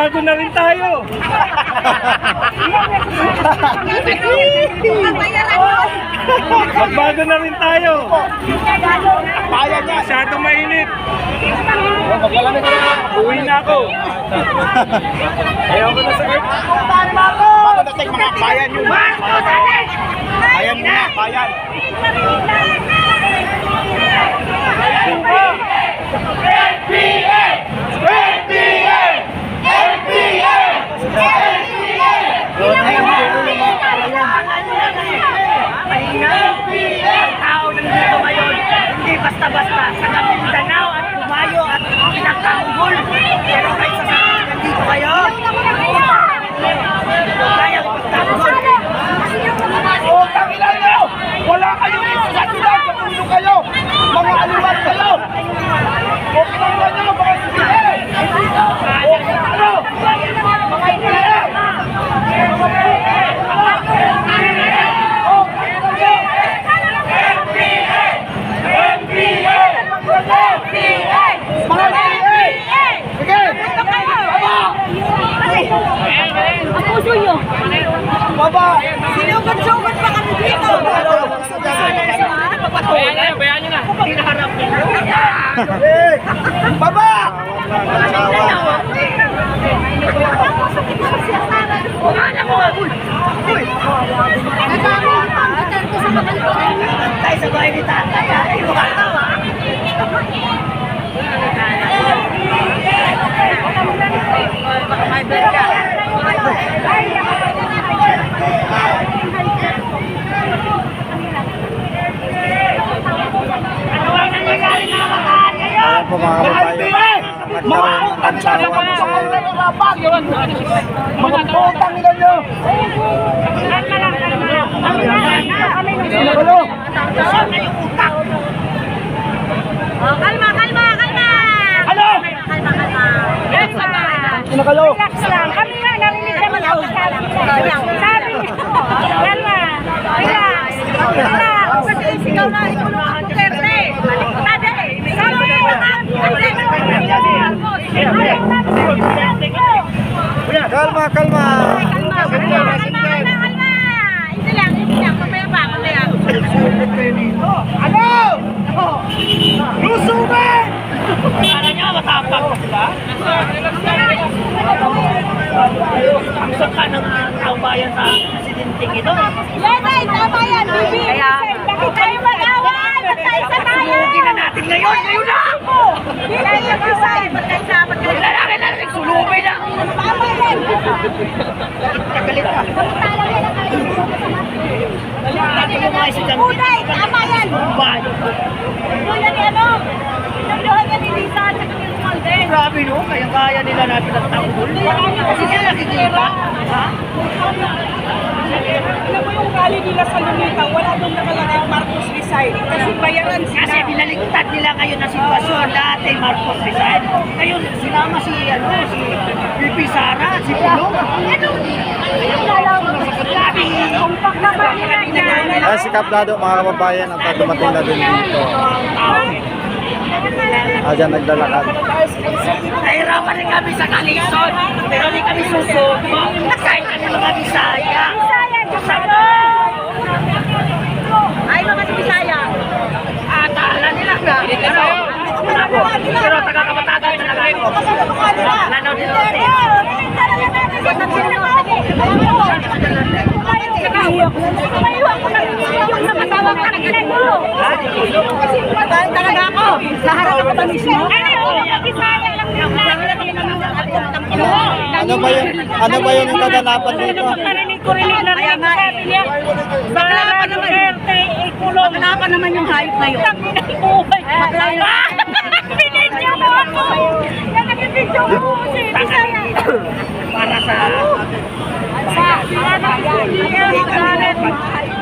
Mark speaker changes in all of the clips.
Speaker 1: Magbago na rin tayo. Magbago na rin tayo.
Speaker 2: Bayan niya.
Speaker 1: Masyadong mainit. Uwi na ako. Ayaw ko na sa gate.
Speaker 2: Pagdating mga bayan yun. Bayan muna, bayan.
Speaker 3: Tao nandito ngayon, hindi basta-basta sa Mindanao at Pumayo at pinagkaunggol. Pero kayo sa nandito kayo, kaya ipagtanggol.
Speaker 2: Oh, tangilan nyo! Wala kayong isa sa sila! Kapulo kayo! Mga aluman kayo! O kinagawa nyo mga sila! O ano? Mga sila! Baba!
Speaker 3: Sinugod-sugod pa kami dito.
Speaker 1: Bayan nyo na.
Speaker 3: Hinaharap niya.
Speaker 2: Baba!
Speaker 3: Tayo sa bahay ni tatay. Ay, mukha tawa. May vlog ka.
Speaker 4: Ayan po mga kababayan, nagkaroon ng pagsawa
Speaker 2: Mga putang nila nyo! Ano?
Speaker 3: Kalma, kalma, kalma!
Speaker 2: Ano?
Speaker 3: Kalma, kalma.
Speaker 2: Sino kayo?
Speaker 3: Relax lang. Kami nga, narinig naman ako. Sabi niyo, kalma, relax. Relax. Sigaw na, ikulong ang Duterte. Tade, sabi,
Speaker 4: Kalma, kalma!
Speaker 3: kalma. Hindi lang, mamaya pa, mamaya.
Speaker 2: Ano? Lusugan!
Speaker 3: Para niya, matapang sila. Ang saka ng taong bayan sa presidenting ito. Yan ay, tama yan, Bibi. Bakit tayo mag-away? Patay sa tayo. Sulugin na natin ngayon. Ngayon na! Bilang yung isay. Magkaisa. Lalaki na rin. Sulubin na. Tama yan. Galit ka. Uday, tama yan. Kuya ni ano? Pinagluhan niya ni Lisa at Camille Malden. Grabe no, kaya nila natin ang tanggol. Kasi sila nakikita. Ha?
Speaker 5: Alam mo yung gali nila sa Lunita, wala doon nakalagay Marcos Rizal. Kasi bayaran sila.
Speaker 3: Kasi binaligtad nila ngayon na sitwasyon. Dati Marcos Rizal. Ngayon sinama si Pipi Sara, si Pulong. Ano? Grabe. Kumpak na ba nila dyan?
Speaker 4: Ayan si Kaplado mga kababayan at dumating na din dito. Ayan naglalakad.
Speaker 3: Nahirapan rin kami sa kalisod. Pero di kami susuko. Kahit kami mga Bisaya. Ay, mga Bisaya. Akala nila na. Pero taga-kamatagan talaga ako. Lanaw din ako. Talaga ako. Sa harap ako ba mismo?
Speaker 4: Ano ba yun yung kaganapan dito?
Speaker 3: Maganapan naman yung hayop na yun. Pinidyo mo ako! Nagpipidyo mo si Bisaya. Para sa...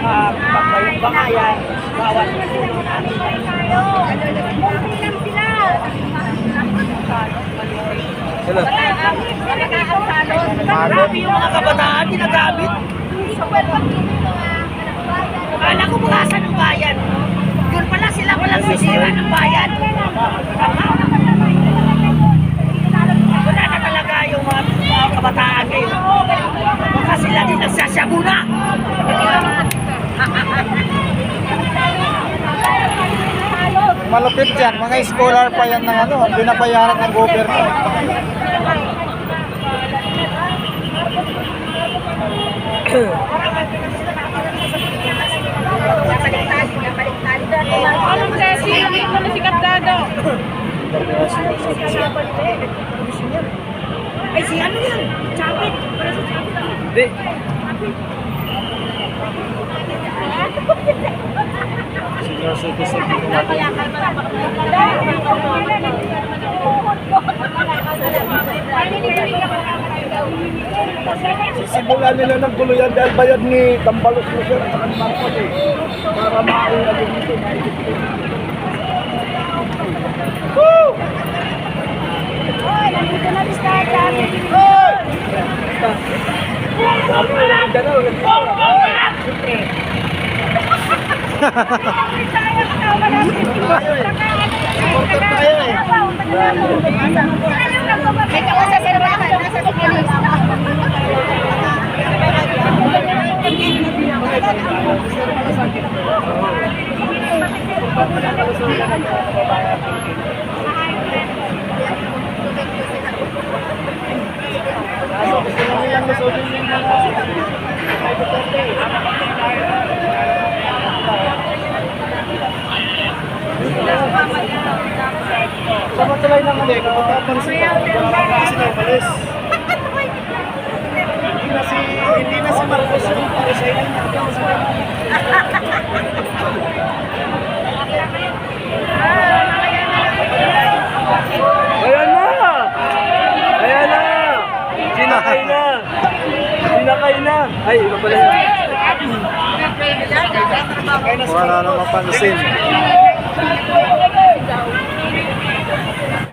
Speaker 3: Pagbayang-bangayan, bawat
Speaker 4: Sila.
Speaker 3: grabe yung mga kabataan, ginagamit. Akala ko bukasan ng bayan. Yun pala sila palang sisira ng bayan. Wala na talaga yung mga
Speaker 4: malupit yan. Mga scholar pa yan ng ano, binabayaran ng gobyerno.
Speaker 3: Anong kasi? Nakita mo na si Kapdado. Ay, si ano yan? Chapit.
Speaker 1: Hindi.
Speaker 4: Senior citizen dito natin.
Speaker 2: Sisimulan nila ng gulo yan dahil bayad ni Tambalos Luzon at saka ni Marcos eh. Para makauwi dito. Woo!
Speaker 3: Hoy, nandito na si Kapdado. May kausap sa rabahan, nasa Sigilis.
Speaker 2: Dapat sila yung nangali, kapag napansin ka, wala na kasi naumalis. Hindi na si Marcos yung resign.
Speaker 1: Ayan na! Ayan na! Sinakay na! Sinakay na! Ay, iba pala yun.
Speaker 4: Wala na mapansin.